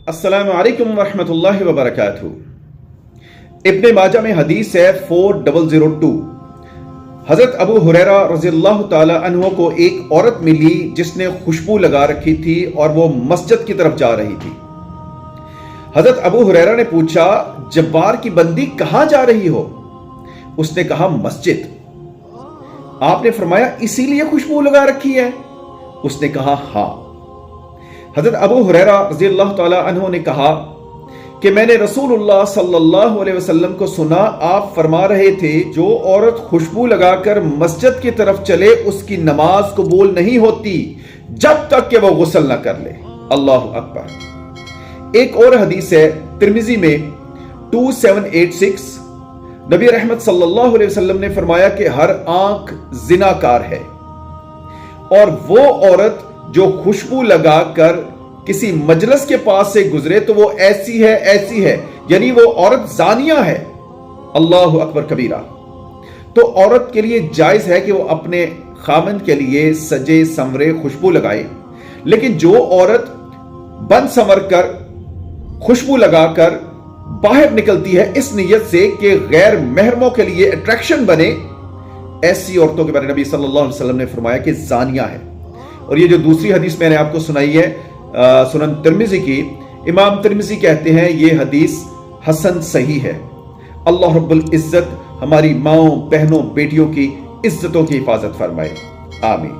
अस्सलामु अलैकुम वरहमतुल्लाहि वबरकातुहू। इब्ने माजा में हदीस है 4002। हजरत अबू हुरैरा रज़ियल्लाहु ताला अन्हु को एक औरत मिली जिसने खुशबू लगा रखी थी और वो मस्जिद की तरफ जा रही थी। हजरत अबू हुरैरा ने पूछा, जब्बार की बंदी कहां जा रही हो? उसने कहा, मस्जिद। आपने फरमाया, इसीलिए खुशबू लगा रखी है? उसने कहा, हां। हजरत अबू हुरैरा रज़ियल्लाहु ताला अन्हु ने कहा कि मैंने रसूलुल्लाह सल्लल्लाहु अलैहि वसल्लम को सुना, आप फरमा रहे थे, जो औरत खुशबू लगाकर मस्जिद की तरफ चले उसकी नमाज कबूल नहीं होती जब तक कि वो गुस्ल ना कर ले। अल्लाहु अकबर। एक और हदीस है तिर्मिज़ी में 2786। नबी रहमत सल्लल्लाहु अलैहि वसल्लम ने फरमाया कि हर आंख जिनाकार है, और वो औरत जो खुशबू लगाकर किसी मजलिस के पास से गुजरे तो वो ऐसी है, यानी वो औरत जानिया है। अल्लाहु अकबर कबीरा। तो औरत के लिए जायज है कि वो अपने खामन के लिए सजे संवरे खुशबू लगाए, लेकिन जो औरत बन संवर कर खुशबू लगाकर बाहर निकलती है इस नीयत से कि गैर महरमों के लिए अट्रैक्शन बने, ऐसी औरतों के बारे में नबी सल्लल्लाहु अलैहि वसल्लम ने फरमाया कि जानिया है। और ये जो दूसरी हदीस मैंने आपको सुनाई है सुनन तिर्मिज़ी की, इमाम तिर्मिज़ी कहते हैं ये हदीस हसन सही है। अल्लाह रब्बुल इज्जत हमारी माओं, बहनों, बेटियों की इज्जतों की हिफाजत फरमाए। आमीन।